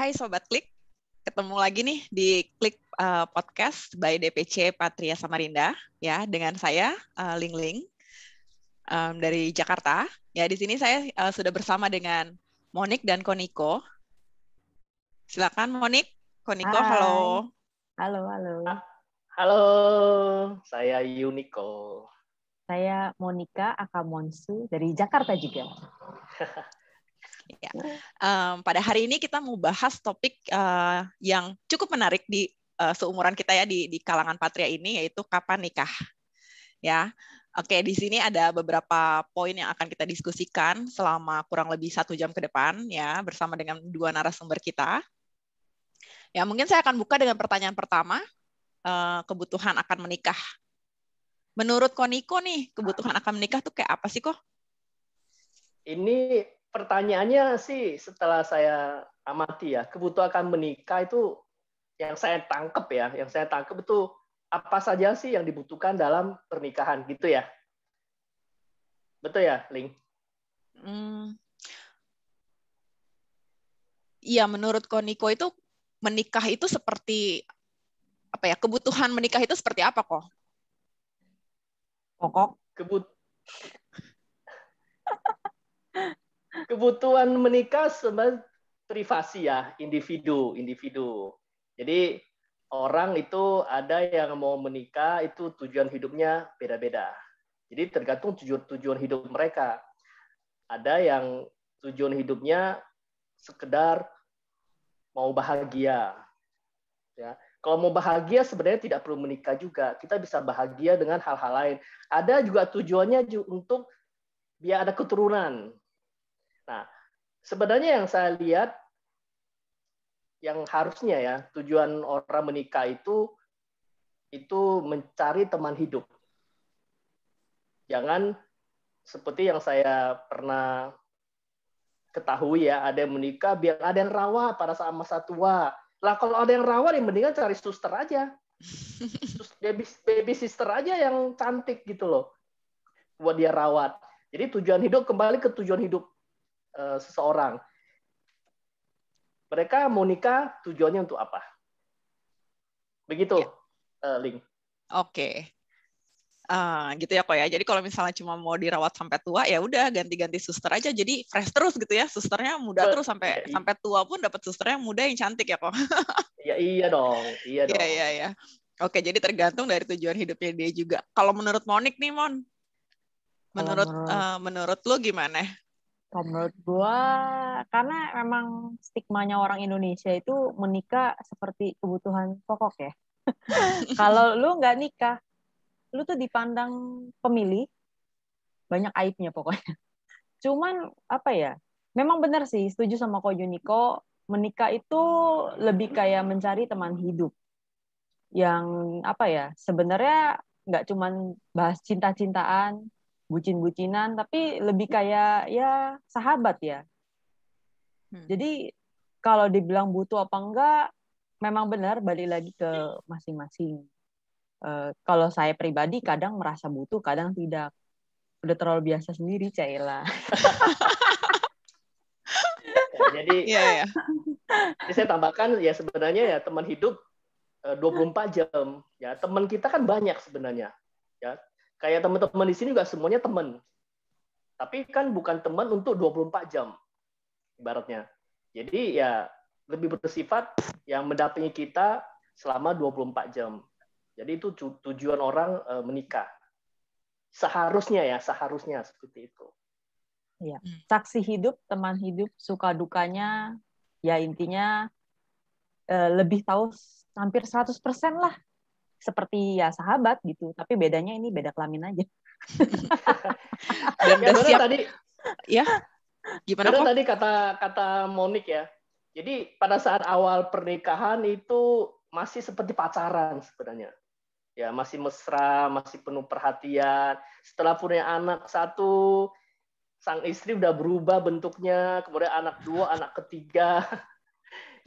Hai Sobat Klik, ketemu lagi nih di Klik Podcast by DPC Patria Samarinda ya, dengan saya Ling Ling dari Jakarta. Ya, di sini saya sudah bersama dengan Monik dan Koniko. Silakan Monik, Koniko, Hai. halo. Halo. Halo, saya Yuniko. Saya Monika Akamonsu dari Jakarta juga. Ya. Pada hari ini kita mau bahas topik yang cukup menarik di seumuran kita ya di kalangan Patria ini, yaitu kapan nikah. Ya, oke, di sini ada beberapa poin yang akan kita diskusikan selama kurang lebih 1 jam ke depan ya, bersama dengan 2 narasumber kita. Ya, mungkin saya akan buka dengan pertanyaan pertama, kebutuhan akan menikah. Menurut Koniko nih, kebutuhan akan menikah tuh kayak apa sih kok? Ini pertanyaannya sih setelah saya amati ya, kebutuhan akan menikah itu yang saya tangkap itu apa saja sih yang dibutuhkan dalam pernikahan gitu ya? Betul ya, Ling? Iya, menurut Koniko itu menikah itu seperti apa ya? Kebutuhan menikah itu seperti apa kok? Pokok. Kebutuhan menikah sebenarnya privasi ya, individu. Jadi orang itu ada yang mau menikah itu tujuan hidupnya beda-beda. Jadi tergantung tujuan hidup mereka. Ada yang tujuan hidupnya sekedar mau bahagia. Ya. Kalau mau bahagia sebenarnya tidak perlu menikah juga. Kita bisa bahagia dengan hal-hal lain. Ada juga tujuannya untuk biar ada keturunan. Nah, sebenarnya yang saya lihat yang harusnya ya tujuan orang menikah itu mencari teman hidup. Jangan seperti yang saya pernah ketahui ya, ada yang menikah biar ada yang rawat pada saat masa tua. Lah kalau ada yang rawat, yang mendingan cari suster aja. Baby sister aja yang cantik gitu loh. Buat dia rawat. Jadi tujuan hidup, kembali ke tujuan hidup seseorang. Mereka mau nikah tujuannya untuk apa? Begitu, Ling. Oke. Gitu ya kok ya. Jadi kalau misalnya cuma mau dirawat sampai tua, ya udah ganti-ganti suster aja. Jadi fresh terus gitu ya. Susternya muda terus sampai tua pun dapat susternya muda yang cantik ya kok. Iya dong. Iya. Oke, jadi tergantung dari tujuan hidupnya dia juga. Kalau menurut Monik nih, Mon, menurut lu gimana? Kalau menurut gua, karena memang stigmanya orang Indonesia itu menikah seperti kebutuhan pokok ya. Kalau lu nggak nikah, lu tuh dipandang pemilih, banyak aibnya pokoknya. Cuman apa ya? Memang benar sih, setuju sama Ko Juniko, menikah itu lebih kayak mencari teman hidup. Yang apa ya? Sebenarnya nggak cuman bahas cinta-cintaan, bucin-bucinan, tapi lebih kayak ya sahabat ya. Jadi kalau dibilang butuh apa enggak, memang benar balik lagi ke masing-masing. Kalau saya pribadi kadang merasa butuh, kadang tidak. Udah terlalu biasa sendiri, Caila. Jadi saya tambahkan ya sebenarnya ya teman hidup 24 jam. Ya teman kita kan banyak sebenarnya. Ya kayak teman-teman di sini juga semuanya teman. Tapi kan bukan teman untuk 24 jam ibaratnya. Jadi ya lebih bersifat yang mendampingi kita selama 24 jam. Jadi itu tujuan orang menikah. Seharusnya seperti itu. Ya. Saksi hidup, teman hidup, suka dukanya, ya intinya lebih tahu hampir 100% lah. Seperti ya sahabat gitu, tapi bedanya ini beda kelamin aja. Dan udah siap tadi ya. Gimana kok? Tadi kata Monik ya. Jadi pada saat awal pernikahan itu masih seperti pacaran sebenarnya. Ya, masih mesra, masih penuh perhatian. Setelah punya anak 1, sang istri udah berubah bentuknya, kemudian anak 2, anak ketiga.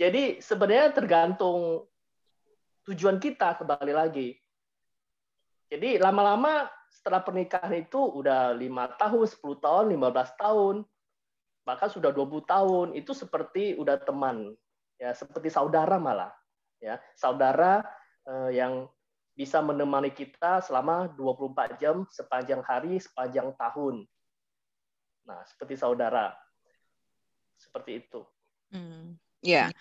Jadi sebenarnya tergantung tujuan kita kembali lagi. Jadi lama-lama setelah pernikahan itu udah 5 tahun, 10 tahun, 15 tahun, bahkan sudah 20 tahun, itu seperti udah teman. ya seperti saudara malah, ya saudara yang bisa menemani kita selama 24 jam sepanjang hari, sepanjang tahun. Nah, seperti saudara, seperti itu. Ya,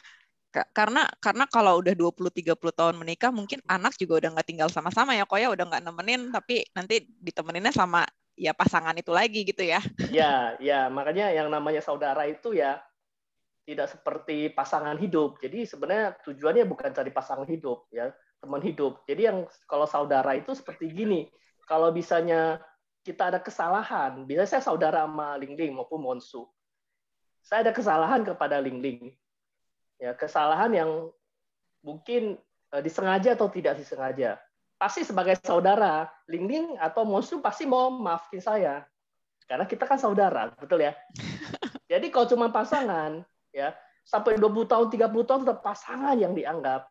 karena kalau udah 20-30 tahun menikah, mungkin anak juga udah nggak tinggal sama-sama ya, kok ya udah nggak nemenin, tapi nanti ditemeninnya sama ya pasangan itu lagi gitu ya. Ya, makanya yang namanya saudara itu ya tidak seperti pasangan hidup. Jadi sebenarnya tujuannya bukan cari pasangan hidup, ya teman hidup. Jadi yang kalau saudara itu seperti gini, kalau misalnya kita ada kesalahan, biasanya saya saudara sama Ling Ling maupun Monsu. Saya ada kesalahan kepada Ling Ling. Ya, kesalahan yang mungkin disengaja atau tidak disengaja. Pasti sebagai saudara, Ling Ling atau Monsu pasti mau maafin saya. Karena kita kan saudara, betul ya? Jadi kalau cuma pasangan, ya sampai 20 tahun, 30 tahun tetap pasangan yang dianggap.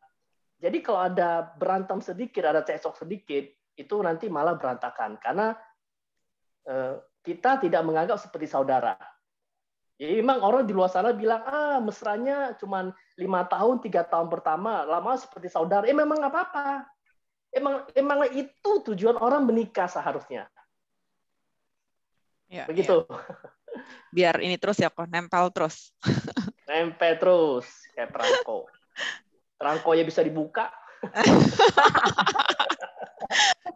Jadi kalau ada berantem sedikit, ada cekcok sedikit, itu nanti malah berantakan. Karena kita tidak menganggap seperti saudara. Jadi memang orang di luar sana bilang, mesranya cuma 5 tahun, 3 tahun pertama, lama seperti saudara. Memang nggak apa-apa. Emang itu tujuan orang menikah seharusnya. Ya, begitu. Ya. Biar ini terus ya kok, nempel terus. Nempel terus, kayak perangko. Perangkonya bisa dibuka.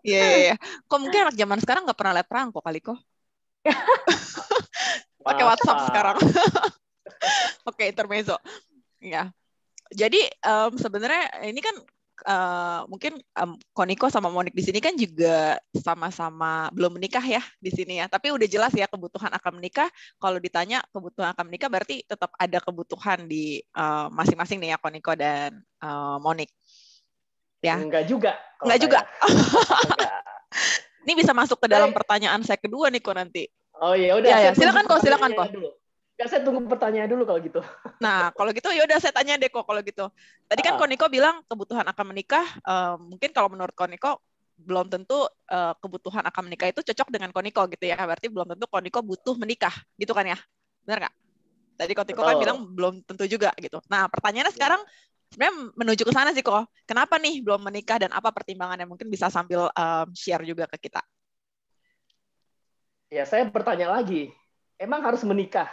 Iya. Kok mungkin anak zaman sekarang nggak pernah lihat perangko kali kok. Pakai WhatsApp sekarang. Oke, intermezzo. Ya. Jadi sebenarnya ini kan mungkin Koniko sama Monik di sini kan juga sama-sama belum menikah ya di sini ya. Tapi udah jelas ya kebutuhan akan menikah. Kalau ditanya kebutuhan akan menikah berarti tetap ada kebutuhan di masing-masing nih ya Koniko dan Monik. Ya. Enggak juga. Enggak juga. Enggak. Ini bisa masuk ke dalam pertanyaan saya kedua nih kok nanti. Oh iya, udah. Ya, silakan kok. Ya, saya tunggu pertanyaan dulu kalau gitu. Nah, kalau gitu ya udah saya tanya deh kok kalau gitu. Tadi kan Koniko bilang kebutuhan akan menikah, mungkin kalau menurut Koniko belum tentu kebutuhan akan menikah itu cocok dengan Koniko gitu ya. Berarti belum tentu Koniko butuh menikah, gitu kan ya? Benar nggak? Tadi Koniko kan bilang belum tentu juga gitu. Nah, pertanyaannya sekarang sebenarnya menuju ke sana sih kok. Kenapa nih belum menikah dan apa pertimbangannya? Mungkin bisa sambil share juga ke kita. Ya, saya bertanya lagi. Emang harus menikah?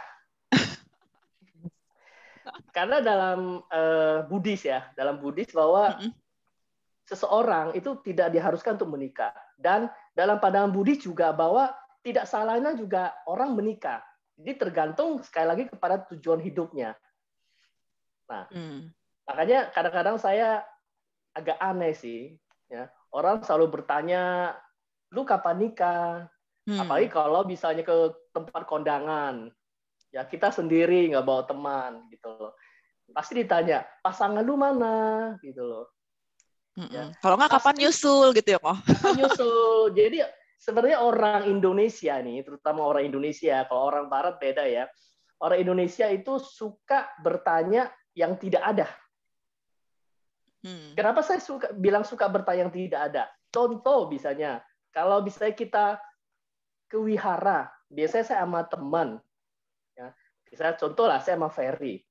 Karena dalam Buddhis ya, dalam Buddhis bahwa seseorang itu tidak diharuskan untuk menikah. Dan dalam pandangan Buddhis juga bahwa tidak salahnya juga orang menikah. Jadi tergantung sekali lagi kepada tujuan hidupnya. Nah, makanya kadang-kadang saya agak aneh sih. Ya. Orang selalu bertanya, lu kapan nikah? Apalagi kalau misalnya ke tempat kondangan. Ya kita sendiri nggak bawa teman gitu loh. Pasti ditanya pasangan lu mana gitu loh. Ya. Kalau nggak kapan nyusul gitu ya kok. Kapan nyusul. Jadi sebenarnya orang Indonesia nih, terutama orang Indonesia, kalau orang Barat beda ya. Orang Indonesia itu suka bertanya yang tidak ada. Kenapa saya bilang suka bertanya yang tidak ada? Contoh misalnya, kalau misalnya kita ke wihara, biasanya saya sama teman. Saya contoh lah, saya sama Ferry.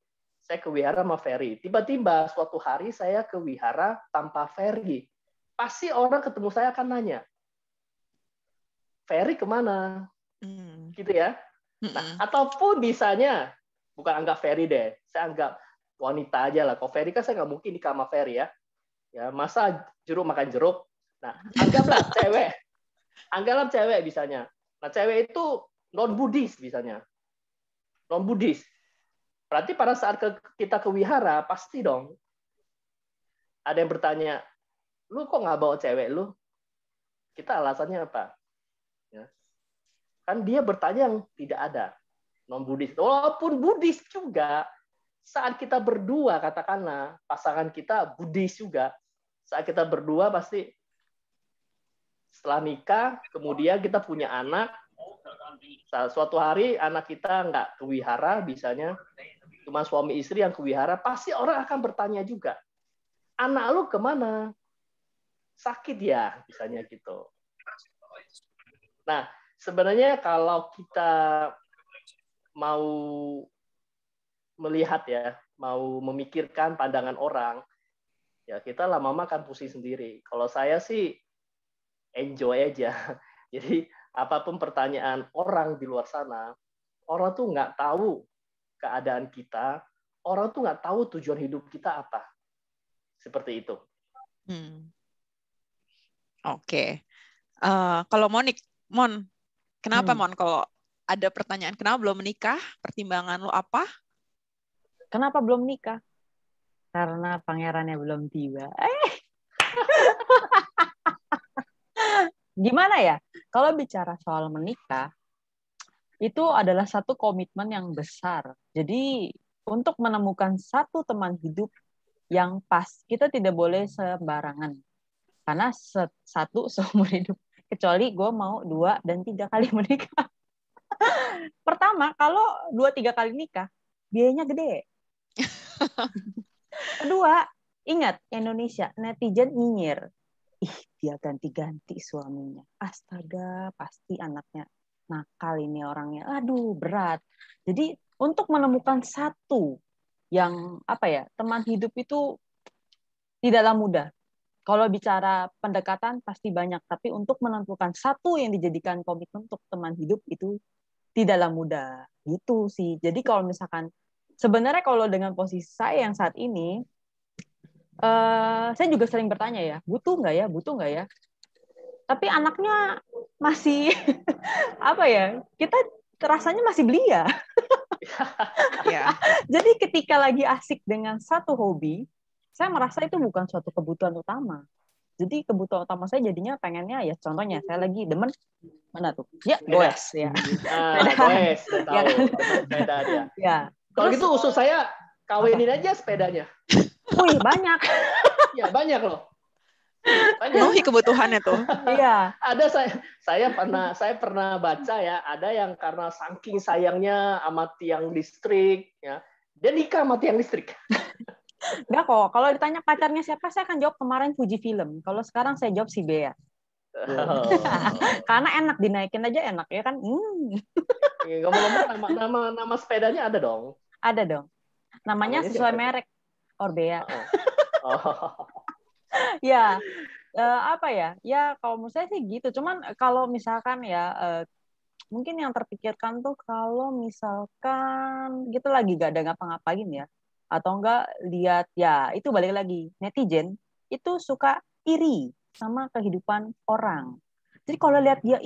Saya ke wihara sama Ferry. Tiba-tiba suatu hari saya ke wihara tanpa Ferry. Pasti orang ketemu saya akan nanya, Ferry kemana? Gitu ya. Nah, ataupun misalnya, bukan anggap Ferry deh, saya anggap wanita aja lah. Kalau Ferry kan saya nggak mungkin nikah sama Ferry ya. Ya, masa jeruk makan jeruk. Nah, anggaplah cewek. Anggaplah cewek misalnya. Nah, cewek itu non-Buddhis misalnya. Non-Buddhis. Berarti pada saat kita ke wihara, pasti dong ada yang bertanya, lu kok nggak bawa cewek lu? Kita alasannya apa? Ya. Kan dia bertanya yang tidak ada. Non-Buddhis. Walaupun Buddhis juga, saat kita berdua, katakanlah, pasangan kita Buddhis juga, saat kita berdua pasti setelah nikah, kemudian kita punya anak, suatu hari anak kita nggak ke wihara, misalnya cuma suami istri yang ke wihara, pasti orang akan bertanya juga, anak lu kemana? Sakit ya, misalnya gitu. Nah, sebenarnya kalau kita mau melihat ya, mau memikirkan pandangan orang, ya kita lama-lama akan pusing sendiri. Kalau saya sih enjoy aja. Jadi apapun pertanyaan orang di luar sana, orang tuh nggak tahu keadaan kita, orang tuh nggak tahu tujuan hidup kita apa. Seperti itu. Oke. Kalau Mon, kenapa Mon? Kalau ada pertanyaan, kenapa belum menikah? Pertimbangan lo apa? Kenapa belum nikah? Karena pangerannya belum tiba. Gimana ya? Kalau bicara soal menikah, itu adalah satu komitmen yang besar. Jadi untuk menemukan satu teman hidup yang pas, kita tidak boleh sembarangan. Karena satu seumur hidup. Kecuali gue mau 2 dan 3 kali menikah. Pertama, kalau 2-3 kali nikah, biayanya gede. Kedua, ingat Indonesia, netizen nyinyir. Ih, dia ganti-ganti suaminya. Astaga, pasti anaknya nakal ini orangnya. Aduh, berat. Jadi, untuk menemukan satu yang, teman hidup itu tidaklah mudah. Kalau bicara pendekatan pasti banyak, tapi untuk menentukan satu yang dijadikan komitmen untuk teman hidup itu tidaklah mudah. Gitu sih. Jadi kalau misalkan, sebenarnya kalau dengan posisi saya yang saat ini, saya juga sering bertanya ya, butuh nggak ya? Tapi anaknya masih, kita rasanya masih belia. Jadi ketika lagi asik dengan satu hobi, saya merasa itu bukan suatu kebutuhan utama. Jadi kebutuhan utama saya jadinya pengennya ya, contohnya saya lagi demen mana tuh? Ya, goes ya. Goes, tahu. Sepeda dia. Ya. Kalau gitu usul saya kawinin aja sepedanya. Wih, banyak. Ya, banyak loh. Penuhi kebutuhannya tuh. Iya. Ada saya pernah baca ya, ada yang karena saking sayangnya sama tiang listrik ya, dia nikah sama tiang listrik. Enggak kok. Kalau ditanya pacarnya siapa, saya akan jawab kemarin Fuji Film. Kalau sekarang saya jawab si Bea. Karena enak, dinaikin aja enak ya kan. Ngomong-ngomong nama sepedanya ada dong. Ada dong. Namanya sesuai merek. Orbea. Ya, ya kalau menurut saya sih gitu. Cuman kalau misalkan ya, mungkin yang terpikirkan tuh kalau misalkan kita lagi gak ada ngapa-ngapain ya, atau enggak lihat ya, itu balik lagi, netizen itu suka iri sama kehidupan orang. Jadi kalau lihat dia,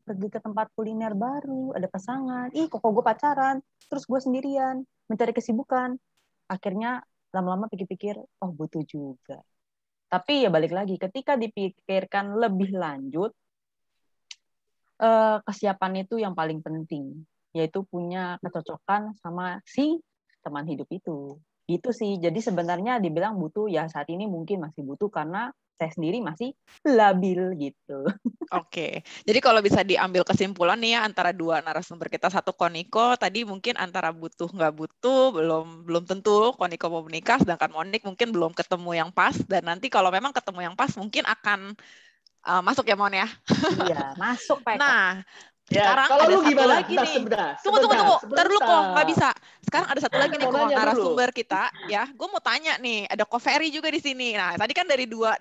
pergi ke tempat kuliner baru, ada pasangan, kok gue pacaran, terus gue sendirian, mencari kesibukan. Akhirnya lama-lama pikir-pikir, oh butuh juga. Tapi ya balik lagi, ketika dipikirkan lebih lanjut, kesiapan itu yang paling penting, yaitu punya kecocokan sama si teman hidup itu. Gitu sih. Jadi sebenarnya dibilang butuh, ya saat ini mungkin masih butuh karena saya sendiri masih labil gitu. Oke. Jadi kalau bisa diambil kesimpulan nih ya antara dua narasumber kita, satu Koniko tadi mungkin antara butuh nggak butuh belum tentu Koniko mau menikah, sedangkan Monik mungkin belum ketemu yang pas, dan nanti kalau memang ketemu yang pas mungkin akan masuk ya Mon ya. Iya, masuk Pak. Nah, ya, sekarang kalau ada lu satu gimana? lagi nih. Tunggu. Ntar dulu kok, nggak bisa. Sekarang ada satu lagi nih kok narasumber kita, ya. Gue mau tanya nih, ada Ko Ferry juga di sini. Nah, tadi kan dari dua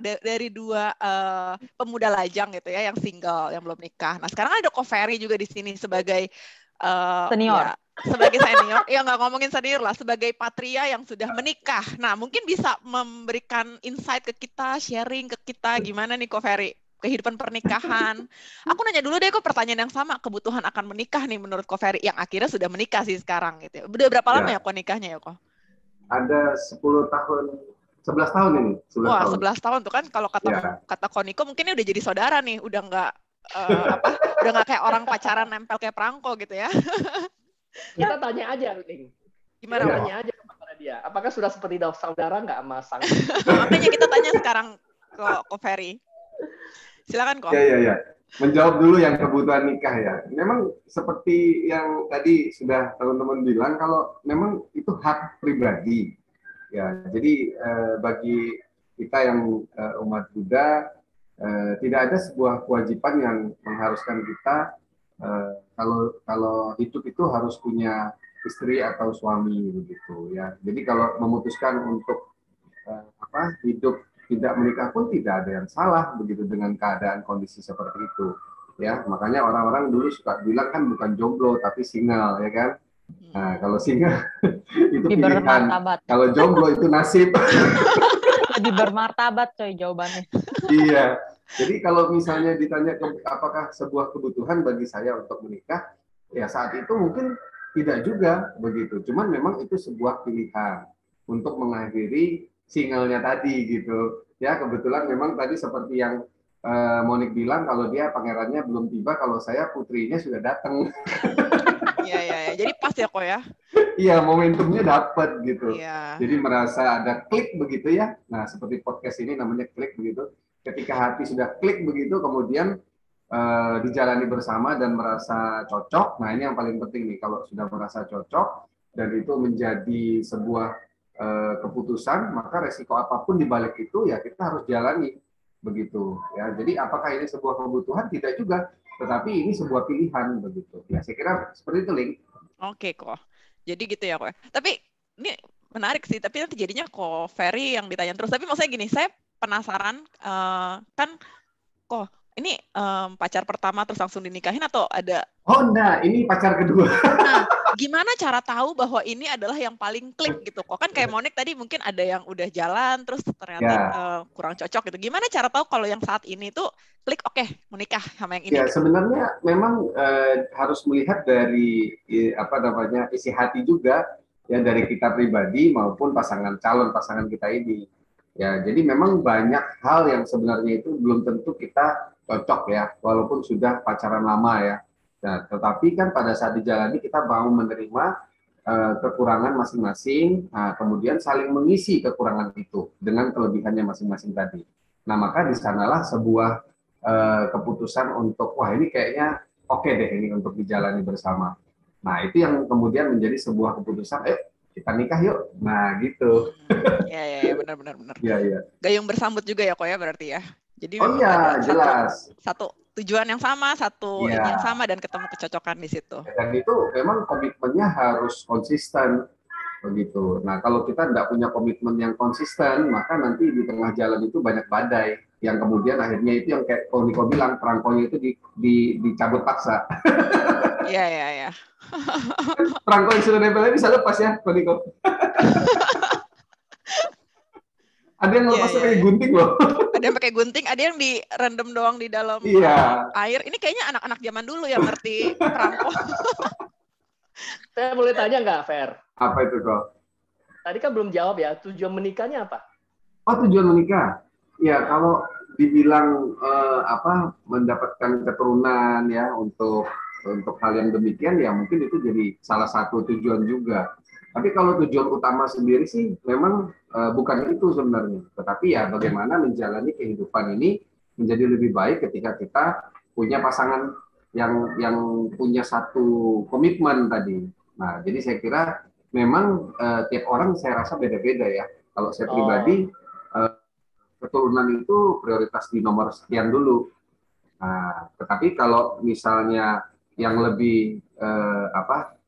pemuda lajang gitu ya, yang single, yang belum nikah. Nah, sekarang ada Ko Ferry juga di sini sebagai senior. Ya, sebagai senior, ya nggak ngomongin senior lah, sebagai patria yang sudah menikah. Nah, mungkin bisa memberikan insight ke kita, sharing ke kita gimana nih Ko Ferry kehidupan pernikahan. Aku nanya dulu deh kok pertanyaan yang sama, kebutuhan akan menikah nih menurut Ko Ferry, yang akhirnya sudah menikah sih sekarang gitu. Udah berapa lama ya kok nikahnya ya kok? Ada 10 tahun, 11 tahun ini. 11 tahun tuh kan, kalau kata Koniko mungkin udah jadi saudara nih, udah nggak udah nggak kayak orang pacaran nempel kayak perangko gitu ya. Kita tanya aja nih. Gimana? Tanya aja kepada dia, apakah sudah seperti saudara nggak sama sang? Makanya kita tanya sekarang ke Ko Ferry. Silakan kok. Ya. Menjawab dulu yang kebutuhan nikah ya. Memang seperti yang tadi sudah teman-teman bilang, kalau memang itu hak pribadi. Ya, jadi bagi kita yang umat Buddha, tidak ada sebuah kewajiban yang mengharuskan kita kalau hidup itu harus punya istri atau suami begitu ya. Jadi kalau memutuskan untuk hidup tidak menikah pun tidak ada yang salah begitu dengan keadaan kondisi seperti itu ya. Makanya orang-orang dulu suka bilang kan bukan jomblo tapi single ya kan. Nah, kalau single itu Lebih pilihan. bermartabat. Kalau jomblo itu nasib. Lebih bermartabat coy jawabannya. Iya. Jadi kalau misalnya ditanya apakah sebuah kebutuhan bagi saya untuk menikah, ya saat itu mungkin tidak juga begitu. Cuman memang itu sebuah pilihan untuk mengakhiri singlenya tadi gitu. Ya kebetulan memang tadi seperti yang Monik bilang kalau dia pangerannya belum tiba, kalau saya putrinya sudah datang. Iya. Jadi pas ya kok ya. Iya, momentumnya dapat gitu. Iya. Jadi merasa ada klik begitu ya. Nah, seperti podcast ini namanya klik begitu. Ketika hati sudah klik begitu, kemudian dijalani bersama dan merasa cocok. Nah, ini yang paling penting nih. Kalau sudah merasa cocok dan itu menjadi sebuah keputusan, maka resiko apapun di balik itu ya kita harus jalani begitu. Ya, jadi apakah ini sebuah kebutuhan? Tidak juga. Tetapi ini sebuah pilihan begitu. Ya, saya kira seperti itu, Link. Oke kok. Jadi gitu ya kok. Tapi ini menarik sih. Tapi nanti jadinya kok Ferry yang ditanya terus. Tapi maksudnya gini, saya penasaran kan kok ini pacar pertama terus langsung dinikahin atau ada? Oh enggak, ini pacar kedua. Nah, gimana cara tahu bahwa ini adalah yang paling klik gitu kok? Kan kayak Monik tadi mungkin ada yang udah jalan terus ternyata kurang cocok gitu. Gimana cara tahu kalau yang saat ini tuh klik oke, mau nikah sama yang ini? Ya gitu? sebenarnya memang harus melihat dari isi hati juga ya, dari kita pribadi maupun calon pasangan kita ini. Ya, jadi memang banyak hal yang sebenarnya itu belum tentu kita cocok ya, walaupun sudah pacaran lama ya. Nah, tetapi kan pada saat dijalani kita mau menerima kekurangan masing-masing, kemudian saling mengisi kekurangan itu dengan kelebihannya masing-masing tadi. Nah, maka di sanalah sebuah keputusan untuk wah ini kayaknya oke deh ini untuk dijalani bersama. Nah, itu yang kemudian menjadi sebuah keputusan, kita nikah yuk. Nah, gitu. Iya, benar. Iya. Gayung bersambut juga ya kok ya berarti ya. Jadi oh iya, jelas. Satu tujuan yang sama, ini yang sama dan ketemu kecocokan di situ. Dan itu memang komitmennya harus konsisten begitu. Nah, kalau kita tidak punya komitmen yang konsisten, maka nanti di tengah jalan itu banyak badai yang kemudian akhirnya itu yang kayak Niko bilang, perangkonya itu dicabut paksa. Iya. Perangko yang sudah nempel bisa lepas ya, Niko. Ada yang lepasnya pakai gunting loh. Ada yang pakai gunting, ada yang direndam doang di dalam air. Ini kayaknya anak-anak zaman dulu yang ngerti perangko. Saya boleh tanya nggak, Fer? Apa itu kok? Tadi kan belum jawab ya, tujuan menikahnya apa? Oh, tujuan menikah? Ya, kalau dibilang mendapatkan keturunan ya untuk hal yang demikian ya mungkin itu jadi salah satu tujuan juga. Tapi kalau tujuan utama sendiri sih memang bukan itu sebenarnya. Tetapi ya bagaimana menjalani kehidupan ini menjadi lebih baik ketika kita punya pasangan yang punya satu komitmen tadi. Nah, jadi saya kira memang tiap orang saya rasa beda-beda ya. Kalau saya pribadi keturunan itu prioritas di nomor sekian dulu. Nah, tetapi kalau misalnya yang lebih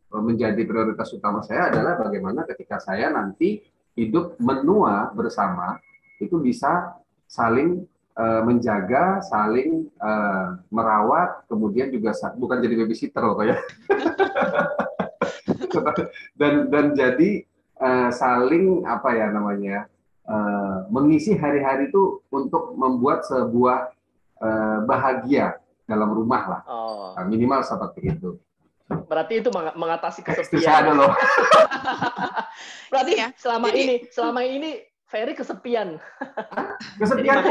menjadi prioritas utama saya adalah bagaimana ketika saya nanti hidup menua bersama itu bisa saling menjaga, saling merawat, kemudian juga bukan jadi babysitter loh ya. dan jadi saling mengisi hari-hari itu untuk membuat sebuah bahagia dalam rumah lah. Nah, minimal seperti itu. Berarti itu mengatasi kesepian. Loh. Berarti ya, selama ini Ferry kesepian. Kesepian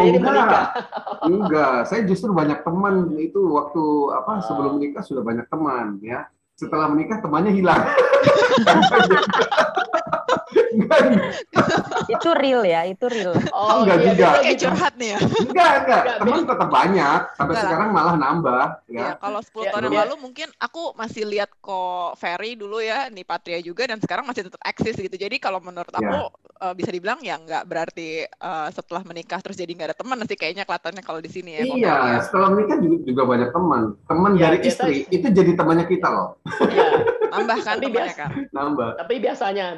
enggak. Saya justru banyak teman itu waktu sebelum menikah sudah banyak teman ya. Setelah menikah temannya hilang. Itu real ya, itu real. Enggak juga. Kayak curhat nih ya. Enggak. Teman tetap banyak. Sampai sekarang malah nambah. Ya, kalau 10 tahun yang lalu mungkin aku masih lihat kok Ferry dulu ya, nih Patria juga, dan sekarang masih tetap eksis gitu. Jadi kalau menurut aku bisa dibilang ya nggak berarti setelah menikah terus jadi nggak ada teman sih kayaknya kelihatannya kalau di sini ya. Iya, setelah menikah juga banyak teman. Teman dari istri itu jadi temannya kita loh. Iya. Nambah kan Tapi temannya kan. Nambah. Tapi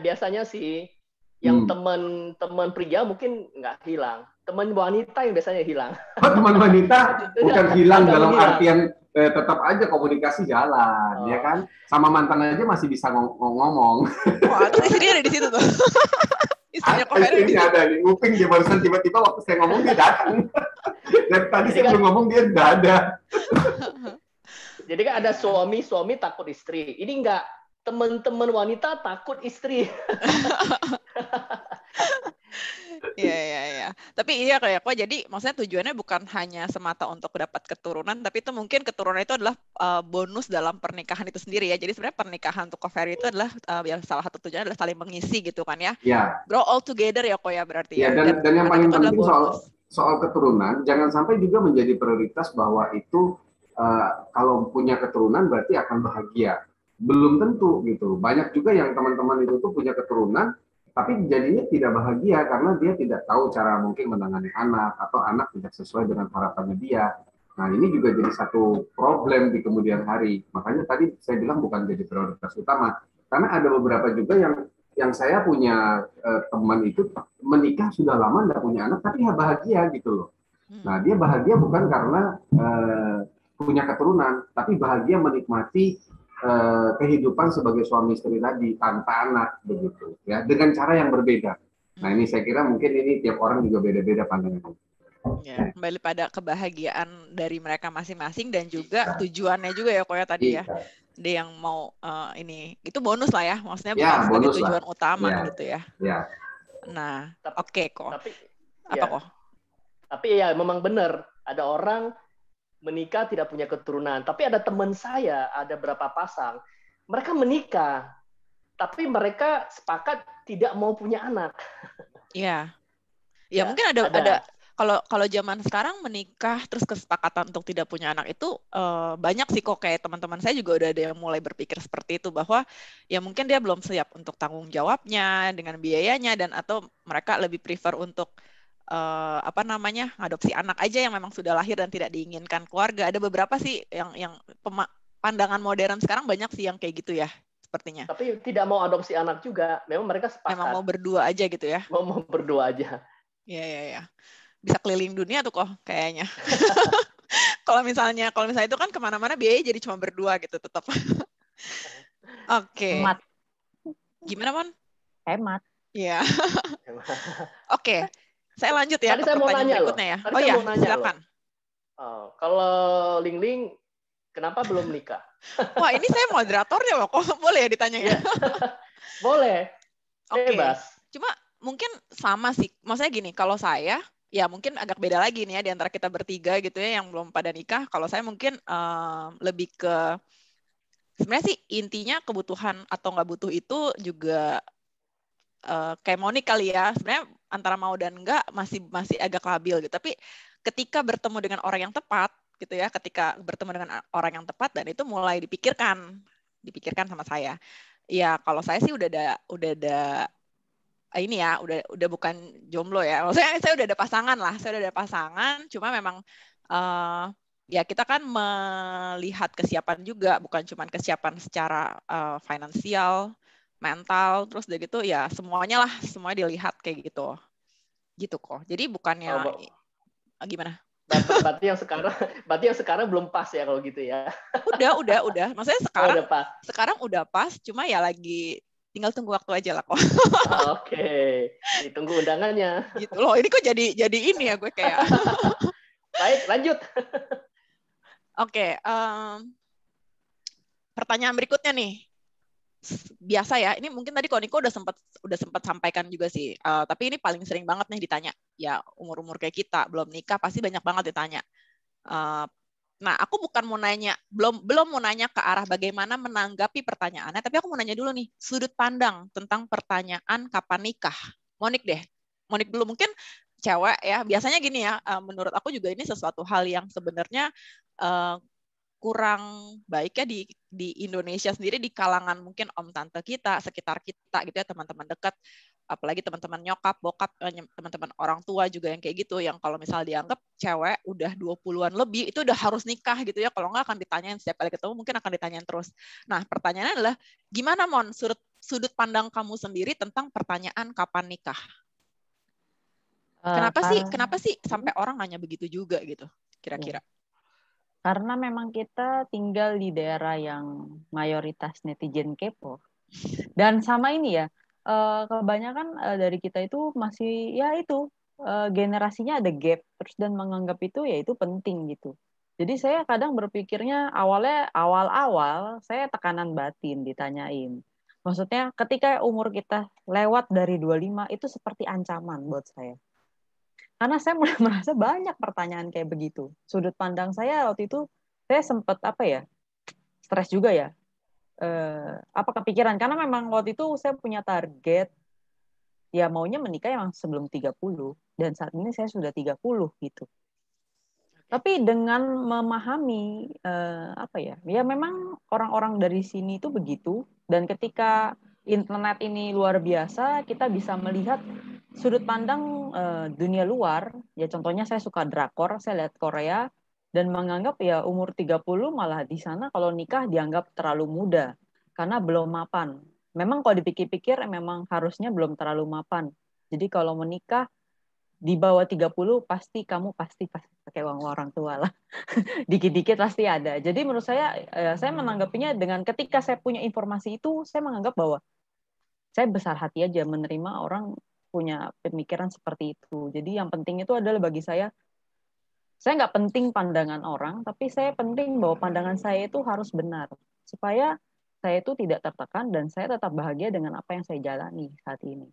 biasanya sih yang teman pria mungkin nggak hilang. Teman wanita yang biasanya hilang. Oh, teman wanita bukan hilang Agak dalam menghilang. artian tetap aja komunikasi jalan, ya kan? Sama mantan aja masih bisa ngomong. Wah, terus istrinya ada di situ tuh. Istrinya Ko Ferry di Istrinya situ. ada nih, nguping dia barusan tiba-tiba waktu saya ngomong dia datang. Dan tadi saya belum ngomong dia udah ada. Jadi kan ada suami takut istri. Ini enggak, teman-teman wanita takut istri. Iya. Tapi iya kayak kok jadi maksudnya tujuannya bukan hanya semata untuk dapat keturunan, tapi itu mungkin keturunan itu adalah bonus dalam pernikahan itu sendiri ya. Jadi sebenarnya pernikahan untuk Ko Ferry itu adalah ya salah satu tujuannya adalah saling mengisi gitu kan ya. Ya. Grow all together ya kok ya berarti Ya, ya. dan yang paling itu penting soal keturunan, jangan sampai juga menjadi prioritas bahwa itu kalau punya keturunan berarti akan bahagia. Belum tentu gitu. Banyak juga yang teman-teman itu tuh punya keturunan, tapi jadinya tidak bahagia karena dia tidak tahu cara mungkin menangani anak atau anak tidak sesuai dengan harapannya dia. Nah, ini juga jadi satu problem di kemudian hari. Makanya tadi saya bilang bukan jadi prioritas utama. Karena ada beberapa juga yang saya punya teman itu menikah sudah lama nggak punya anak, tapi ya bahagia gitu loh. Nah, dia bahagia bukan karena punya keturunan, tapi bahagia menikmati kehidupan sebagai suami istri tadi tanpa anak begitu ya, dengan cara yang berbeda. Nah, ini saya kira mungkin ini tiap orang juga beda-beda pandangannya. Ya, kembali pada kebahagiaan dari mereka masing-masing dan juga tujuannya juga ya kok ya tadi ya. Dia yang mau ini itu bonus lah ya, maksudnya bukan sebagai tujuan utama gitu ya. Ya. Nah, oke kok. Apa ya, kok? Tapi ya memang benar ada orang menikah tidak punya keturunan. Tapi ada teman saya, ada berapa pasang, mereka menikah, tapi mereka sepakat tidak mau punya anak. Iya. Ya mungkin ada kalau zaman sekarang menikah terus kesepakatan untuk tidak punya anak itu banyak sih kok, kayak teman-teman saya juga udah ada yang mulai berpikir seperti itu, bahwa ya mungkin dia belum siap untuk tanggung jawabnya dengan biayanya, dan atau mereka lebih prefer untuk adopsi anak aja yang memang sudah lahir dan tidak diinginkan keluarga. Ada beberapa sih yang pandangan modern sekarang banyak sih yang kayak gitu ya sepertinya. Tapi tidak mau adopsi anak juga, memang mereka sepakat. Memang mau berdua aja gitu ya. Mau berdua aja. Iya. Bisa keliling dunia tuh kok kayaknya. Kalau misalnya itu kan kemana-mana biayanya jadi cuma berdua gitu tetap. Oke. Hemat. Gimana, Mon? Hemat. Iya. Oke. Saya lanjut ya Tadi ke pertanyaan berikutnya ya. Oh iya, silakan. Kalau Ling, kenapa belum nikah? Wah, ini saya moderatornya loh, kok boleh ya ditanya ya? Boleh. Bebas. Cuma mungkin sama sih. Maksudnya gini, kalau saya ya mungkin agak beda lagi nih ya di antara kita bertiga gitu ya yang belum pada nikah. Kalau saya mungkin lebih ke sebenarnya sih intinya kebutuhan atau nggak butuh itu juga kayak Monik kali ya, sebenarnya antara mau dan enggak masih agak labil gitu. Tapi ketika bertemu dengan orang yang tepat gitu ya, ketika bertemu dengan orang yang tepat dan itu mulai dipikirkan sama saya. Ya kalau saya sih udah ada ini ya, udah bukan jomblo ya. Maksudnya saya udah ada pasangan lah, cuma memang ya kita kan melihat kesiapan juga, bukan cuma kesiapan secara finansial, mental, terus udah gitu ya semuanya dilihat kayak gitu kok. Jadi bukannya gimana? Berarti yang sekarang belum pas ya kalau gitu ya. Udah. Maksudnya sekarang udah pas, cuma ya lagi tinggal tunggu waktu aja lah kok. Oke. Ditunggu undangannya. Gitu loh. Ini kok jadi ini ya gue kayak. Baik, lanjut. Oke, pertanyaan berikutnya nih. Biasa ya, ini mungkin tadi Koniko udah sempat sampaikan juga sih, tapi ini paling sering banget nih ditanya. Ya umur kayak kita belum nikah pasti banyak banget ditanya. Nah, aku bukan mau nanya, belum mau nanya ke arah bagaimana menanggapi pertanyaannya, tapi aku mau nanya dulu nih sudut pandang tentang pertanyaan kapan nikah. Monik dulu, mungkin cewek ya, biasanya gini ya, menurut aku juga ini sesuatu hal yang sebenarnya kurang baik ya di Indonesia sendiri, di kalangan mungkin om tante kita, sekitar kita gitu ya, teman-teman dekat, apalagi teman-teman nyokap, bokap, teman-teman orang tua juga yang kayak gitu, yang kalau misal dianggap cewek udah 20-an lebih itu udah harus nikah gitu ya, kalau nggak akan ditanyain setiap kali ketemu, mungkin akan ditanyain terus. Nah, pertanyaannya adalah gimana Mon sudut pandang kamu sendiri tentang pertanyaan kapan nikah? Kenapa sih sampai orang nanya begitu juga gitu kira-kira? Karena memang kita tinggal di daerah yang mayoritas netizen kepo. Dan sama ini ya, kebanyakan dari kita itu masih ya itu generasinya ada gap terus dan menganggap itu ya itu penting gitu. Jadi saya kadang berpikirnya awal-awal saya tekanan batin ditanyain. Maksudnya ketika umur kita lewat dari 25 itu seperti ancaman buat saya. Karena saya mulai merasa banyak pertanyaan kayak begitu. Sudut pandang saya waktu itu, saya sempat stres juga ya. Kepikiran. Karena memang waktu itu saya punya target, ya maunya menikah emang sebelum 30. Dan saat ini saya sudah 30 gitu. Tapi dengan memahami, ya memang orang-orang dari sini itu begitu. Dan ketika internet ini luar biasa, kita bisa melihat sudut pandang dunia luar. Ya contohnya saya suka drakor, saya lihat Korea dan menganggap ya umur 30 malah di sana kalau nikah dianggap terlalu muda karena belum mapan. Memang kalau dipikir-pikir memang harusnya belum terlalu mapan. Jadi kalau menikah di bawah 30 pasti pakai uang orang tua lah. Dikit-dikit pasti ada. Jadi menurut saya menanggapinya dengan ketika saya punya informasi itu, saya menganggap bahwa saya besar hati aja menerima orang punya pemikiran seperti itu. Jadi yang penting itu adalah bagi saya nggak penting pandangan orang, tapi saya penting bahwa pandangan saya itu harus benar. Supaya saya itu tidak tertekan dan saya tetap bahagia dengan apa yang saya jalani saat ini.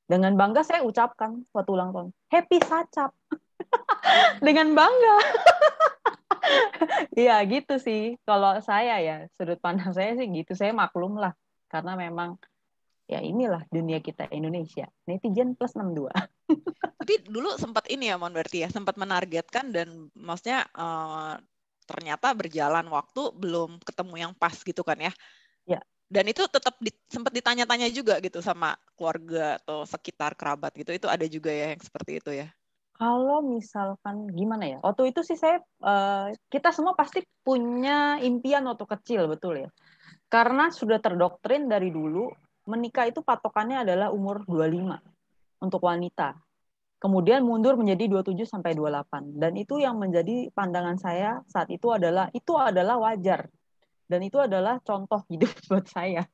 Dengan bangga saya ucapkan waktu ulang tahun, Happy Sacap. Dengan bangga. Iya gitu sih. Kalau saya ya, sudut pandang saya sih gitu. Saya maklum lah. Karena memang ya inilah dunia kita Indonesia. Netizen plus 62. Tapi dulu sempat ini ya Mon berarti ya, sempat menargetkan dan maksudnya ternyata berjalan waktu belum ketemu yang pas gitu kan ya. Ya. Dan itu tetap sempat ditanya-tanya juga gitu sama keluarga atau sekitar kerabat gitu. Itu ada juga ya yang seperti itu ya. Kalau misalkan gimana ya? Waktu itu sih kita semua pasti punya impian waktu kecil, betul ya. Karena sudah terdoktrin dari dulu menikah itu patokannya adalah umur 25 untuk wanita. Kemudian mundur menjadi 27 sampai 28. Dan itu yang menjadi pandangan saya saat itu adalah wajar. Dan itu adalah contoh hidup buat saya.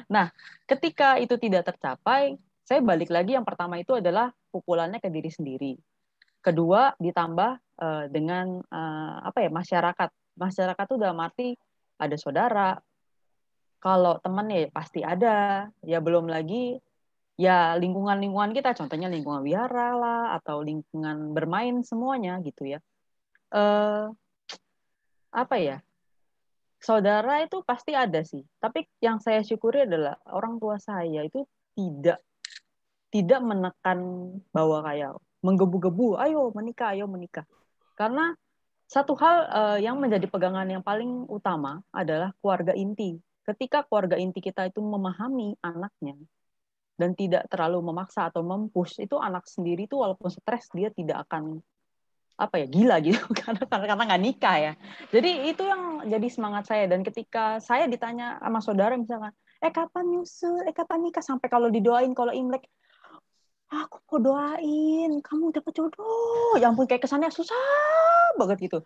Nah, ketika itu tidak tercapai, saya balik lagi yang pertama itu adalah pukulannya ke diri sendiri. Kedua, ditambah dengan masyarakat. Masyarakat itu dalam arti ada saudara. Kalau teman ya pasti ada. Ya belum lagi ya lingkungan-lingkungan kita, contohnya lingkungan wihara lah atau lingkungan bermain semuanya gitu ya. Saudara itu pasti ada sih. Tapi yang saya syukuri adalah orang tua saya itu tidak menekan bahwa kayak menggebu-gebu, ayo menikah. Karena satu hal yang menjadi pegangan yang paling utama adalah keluarga inti. Ketika keluarga inti kita itu memahami anaknya dan tidak terlalu memaksa atau mempush, itu anak sendiri itu walaupun stres dia tidak akan gila gitu karena nggak nikah ya. Jadi itu yang jadi semangat saya. Dan ketika saya ditanya sama saudara misalkan, kapan nyusul, kapan nikah, sampai kalau didoain kalau Imlek, aku mau doain kamu dapat jodoh. Ya ampun, kayak kesannya susah banget gitu.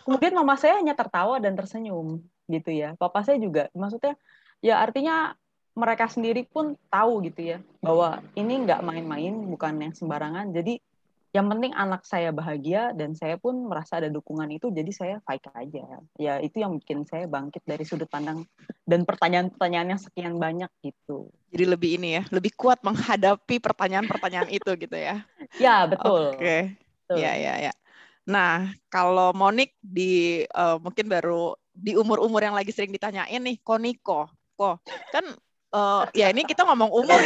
Kemudian mama saya hanya tertawa dan tersenyum gitu ya. Papa saya juga, maksudnya ya artinya mereka sendiri pun tahu gitu ya bahwa ini nggak main-main, bukan yang sembarangan. Jadi yang penting anak saya bahagia dan saya pun merasa ada dukungan itu, jadi saya fight aja. Ya itu yang bikin saya bangkit dari sudut pandang dan pertanyaan-pertanyaan yang sekian banyak gitu. Jadi lebih ini ya, lebih kuat menghadapi pertanyaan-pertanyaan itu gitu ya. Ya, betul. Oke. Betul. Ya. Nah, kalau Monik mungkin baru di umur-umur yang lagi sering ditanyain nih, Koniko. Kan ya ini kita ngomong umur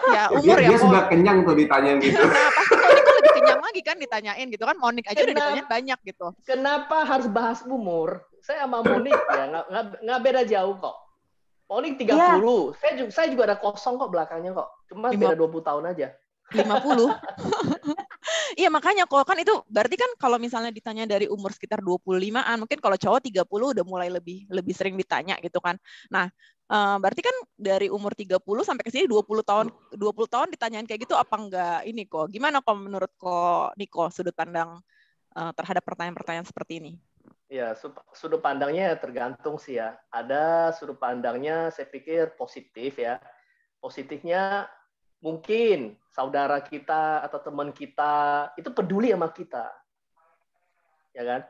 ya umur dia sudah kenyang tuh ditanyain gitu. Nah, pasti Koniko lebih kenyang lagi kan ditanyain gitu kan, Monik aja udah ditanyain banyak gitu. Kenapa harus bahas umur? saya sama Monik ya nggak beda jauh kok. Monik 30, saya juga ada kosong kok belakangnya kok. Cuma beda 20 tahun aja. 50. Iya makanya kalau kan itu berarti kan kalau misalnya ditanya dari umur sekitar 25-an, mungkin kalau cowok 30 udah mulai lebih sering ditanya gitu kan. Nah, berarti kan dari umur 30 sampai ke sini 20 tahun ditanyain kayak gitu apa enggak ini kok. Gimana kok menurut kok Niko sudut pandang terhadap pertanyaan-pertanyaan seperti ini? Ya, sudut pandangnya tergantung sih ya. Ada sudut pandangnya saya pikir positif ya. Positifnya mungkin saudara kita atau teman kita itu peduli sama kita. Ya kan?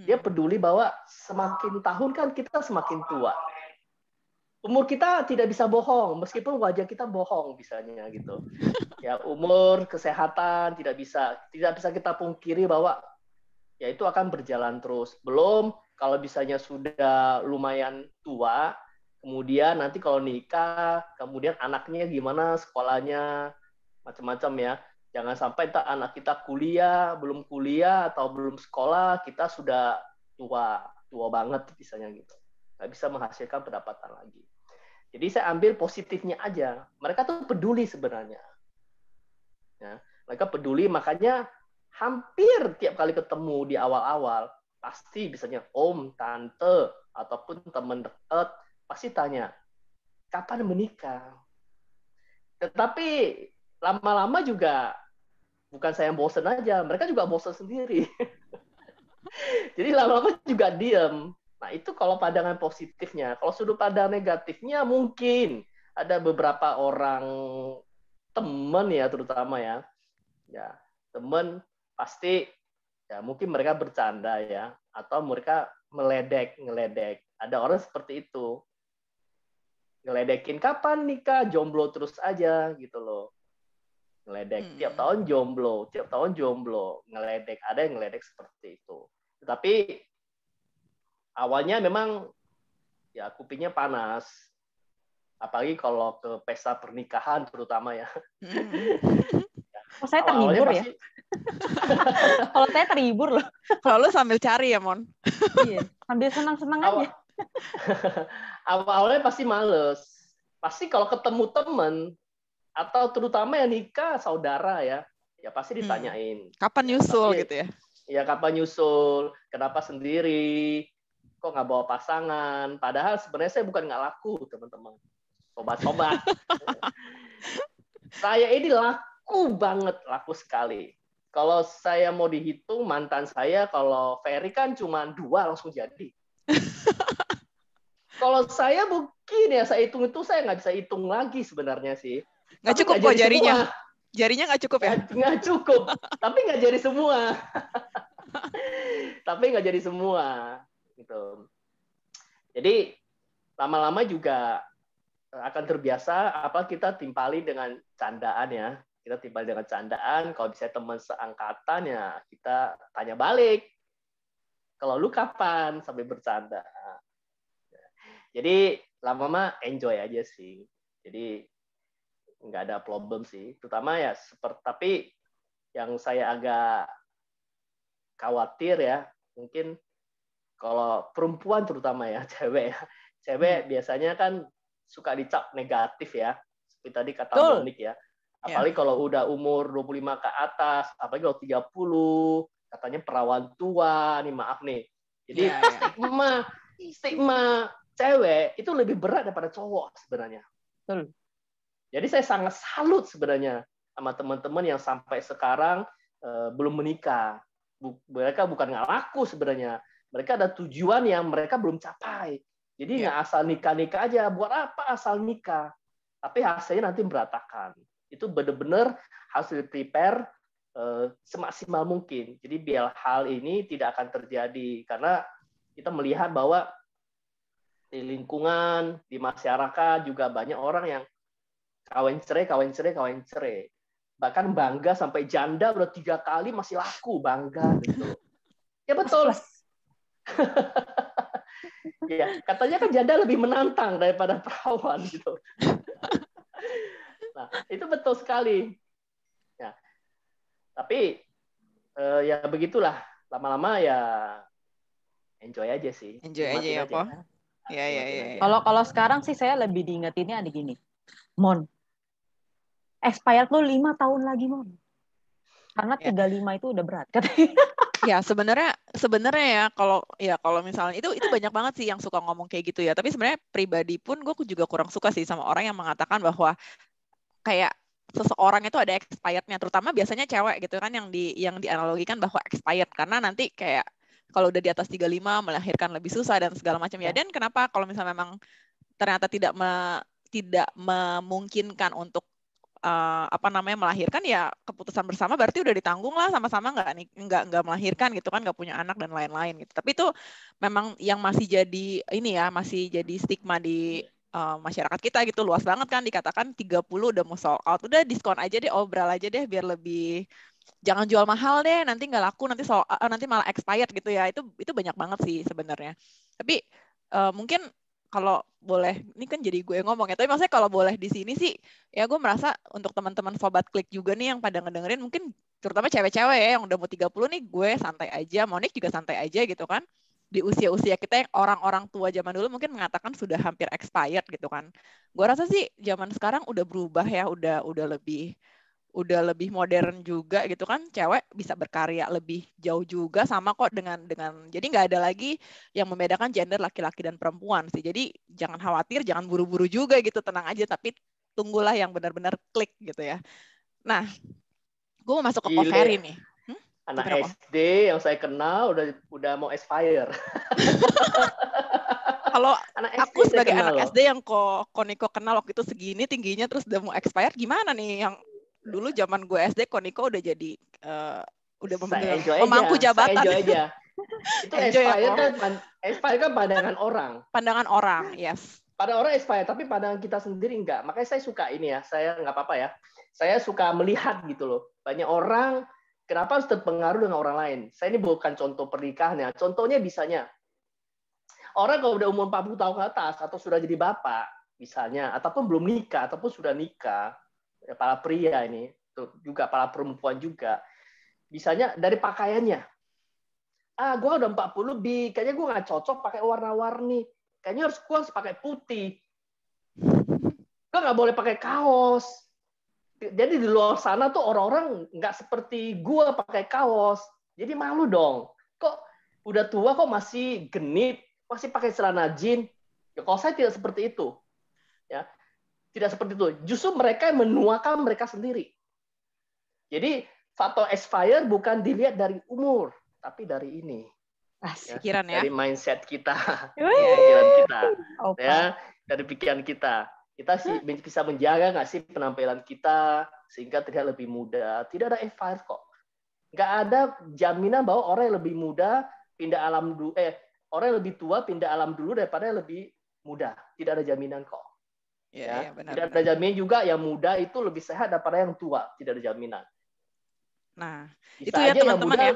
Dia peduli bahwa semakin tahun kan kita semakin tua. Umur kita tidak bisa bohong, meskipun wajah kita bohong misalnya gitu. Ya, umur, kesehatan tidak bisa kita pungkiri bahwa ya itu akan berjalan terus. Belum kalau misalnya sudah lumayan tua, kemudian nanti kalau nikah, kemudian anaknya gimana sekolahnya, macam-macam ya. Jangan sampai anak kita belum kuliah atau belum sekolah, kita sudah tua banget misalnya gitu. Nggak bisa menghasilkan pendapatan lagi. Jadi saya ambil positifnya aja. Mereka tuh peduli sebenarnya. Ya, mereka peduli, makanya hampir tiap kali ketemu di awal-awal, pasti misalnya om, tante, ataupun teman dekat, pasti tanya, kapan menikah? Tetapi lama-lama juga, bukan saya yang bosen aja, mereka juga bosen sendiri. Jadi lama-lama juga diem. Nah itu kalau pandangan positifnya. Kalau sudut pandang negatifnya mungkin ada beberapa orang teman ya terutama ya teman pasti ya mungkin mereka bercanda ya atau mereka ngeledek. Ada orang seperti itu. Ngeledekin kapan nikah, jomblo terus aja gitu loh. Ngeledek tiap tahun jomblo, ngeledek, ada yang ngeledek seperti itu. Tetapi awalnya memang ya kupingnya panas. Apalagi kalau ke pesta pernikahan terutama ya. Oh, saya terhibur ya. Kalau saya terhibur loh. Kalau lu sambil cari ya, Mon. Iya, sambil senang-senang aja. Awalnya pasti males. Pasti kalau ketemu temen atau terutama yang nikah saudara ya pasti ditanyain. Kapan nyusul gitu ya? Ya kapan nyusul? Kenapa sendiri? Kok nggak bawa pasangan? Padahal sebenarnya saya bukan nggak laku, teman-teman. Sobat-sobat. Saya ini laku banget, laku sekali. Kalau saya mau dihitung, mantan saya, kalau Ferry kan cuma 2 langsung jadi. Kalau saya mungkin ya, saya hitung itu saya nggak bisa hitung lagi sebenarnya sih. Nggak cukup kok jarinya. Semua. Jarinya nggak cukup ya? Nggak cukup, tapi nggak jadi semua. Tapi nggak jadi semua. Gitu. Jadi, lama-lama juga akan terbiasa apa kita timpali dengan candaan ya. Kita timpali dengan candaan, kalau bisa teman seangkatan ya kita tanya balik. Kalau lu kapan sampai bercanda. Jadi lama-lama enjoy aja sih. Jadi nggak ada problem sih. Terutama ya seperti tapi yang saya agak khawatir ya, mungkin kalau perempuan terutama ya, cewek ya. Cewek biasanya kan suka dicap negatif ya. Seperti tadi kata Monik ya. Apalagi kalau udah umur 25 ke atas, apalagi kalau 30, katanya perawan tua, nih maaf nih. Jadi stigma cewek itu lebih berat daripada cowok sebenarnya. Betul. Jadi saya sangat salut sebenarnya sama teman-teman yang sampai sekarang belum menikah. Mereka bukan nggak laku sebenarnya. Mereka ada tujuan yang mereka belum capai. Jadi nggak asal nikah-nikah aja. Buat apa asal nikah? Tapi hasilnya nanti berantakan. Itu benar-benar harus di-prepare semaksimal mungkin. Jadi biar hal ini tidak akan terjadi. Karena kita melihat bahwa di lingkungan, di masyarakat juga banyak orang yang kawin cerai. Bahkan bangga sampai janda udah 3 kali masih laku, bangga gitu. Ya betul. Ya, katanya kan janda lebih menantang daripada perawan gitu. Nah, itu betul sekali. Ya. Tapi ya begitulah, lama-lama ya enjoy aja sih. Enjoy aja Nikmatin ya, Po. Iya. Nikmatin aja. Kalau sekarang sih saya lebih diingetinnya ada gini. Mon, expired lu 5 tahun lagi, Mon. Karena 35 itu udah berat katanya. Ya sebenarnya ya kalau misalnya itu banyak banget sih yang suka ngomong kayak gitu ya. Tapi sebenarnya pribadi pun gue juga kurang suka sih sama orang yang mengatakan bahwa kayak seseorang itu ada expirednya, terutama biasanya cewek gitu kan yang dianalogikan bahwa expired karena nanti kayak kalau udah di atas 35 melahirkan lebih susah dan segala macam ya. Dan kenapa kalau misalnya memang ternyata tidak memungkinkan untuk melahirkan ya keputusan bersama berarti udah ditanggung lah sama-sama nggak melahirkan gitu kan, nggak punya anak dan lain-lain gitu. Tapi itu memang yang masih jadi stigma di masyarakat kita gitu, luas banget kan, dikatakan 30 udah mau sold out, udah diskon aja deh, obral aja deh biar lebih, jangan jual mahal deh nanti nggak laku, nanti malah expired gitu ya. Itu banyak banget sih sebenarnya. Tapi mungkin kalau boleh, ini kan jadi gue ngomong ya, tapi maksudnya kalau boleh di sini sih, ya gue merasa untuk teman-teman Sobat Klik juga nih yang pada ngedengerin, mungkin terutama cewek-cewek ya yang udah mau 30 nih, gue santai aja, Monik juga santai aja gitu kan. Di usia-usia kita yang orang-orang tua zaman dulu mungkin mengatakan sudah hampir expired gitu kan. Gue rasa sih zaman sekarang udah berubah ya, udah lebih modern juga gitu kan, cewek bisa berkarya lebih jauh juga sama kok dengan jadi nggak ada lagi yang membedakan gender laki-laki dan perempuan sih. Jadi jangan khawatir, jangan buru-buru juga gitu, tenang aja, tapi tunggulah yang benar-benar klik gitu ya. Nah, gue mau masuk ke Ko Ferry nih. Anak SD yang saya kenal udah mau expire. Kalau aku sebagai anak SD yang Koniko kenal waktu itu segini tingginya terus udah mau expired, gimana nih yang dulu zaman gue SD Koniko udah jadi udah memangku jabatan. Enjoy aja. Itu expired kan pandangan orang. Pandangan orang, yes. Pada orang expired, tapi pandangan kita sendiri enggak. Makanya saya suka ini ya, saya nggak apa-apa ya. Saya suka melihat gitu loh. Banyak orang kenapa harus terpengaruh dengan orang lain. Saya ini bukan contoh pernikahan ya. Contohnya bisanya orang kalau udah umur 40 tahun ke atas atau sudah jadi bapak misalnya, ataupun belum nikah ataupun sudah nikah, para pria ini, juga para perempuan juga, misalnya dari pakaiannya. Gue udah 40 lebih, kayaknya gue nggak cocok pakai warna-warni. Kayaknya gue harus pakai putih. Gue nggak boleh pakai kaos. Jadi di luar sana tuh orang-orang nggak seperti gue pakai kaos. Jadi malu dong. Kok udah tua kok masih genit, masih pakai celana jeans. Ya, kalau saya tidak seperti itu. Ya. Tidak seperti itu. Justru mereka yang menuakan mereka sendiri. Jadi faktor expire bukan dilihat dari umur, tapi dari ini. Pikiran ya. Dari mindset kita. Pikiran kita. Ya, dari pikiran kita. Kita bisa menjaga nggak sih penampilan kita sehingga terlihat lebih muda. Tidak ada expire kok. Nggak ada jaminan bahwa orang yang lebih muda pindah alam dulu, orang yang lebih tua pindah alam dulu daripada yang lebih muda. Tidak ada jaminan kok. Ya, benar, tidak ada jaminan juga yang muda itu lebih sehat daripada yang tua. Tidak ada jaminan. Nah, bisa itu ya teman-teman ya.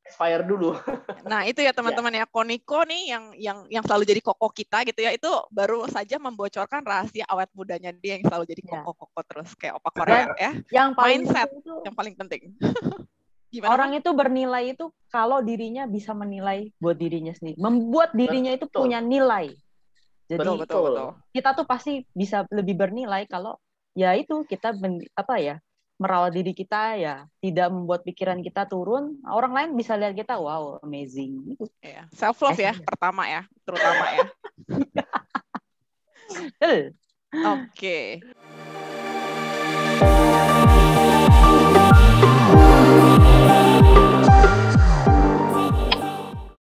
Expire dulu. Nah, itu ya teman-teman ya. Koniko nih yang selalu jadi koko kita gitu ya. Itu baru saja membocorkan rahasia awet mudanya dia yang selalu jadi koko-koko terus kayak opa Korea ya. Yang paling mindset itu, yang paling penting. Gimana, orang itu bernilai itu kalau dirinya bisa menilai buat dirinya sendiri. Membuat dirinya itu punya nilai. Jadi betul. Kita tuh pasti bisa lebih bernilai kalau ya itu kita merawat diri kita ya, tidak membuat pikiran kita turun. Orang lain bisa lihat kita, wow, amazing. Yeah. Self love ya, pertama ya, terutama ya. Oke.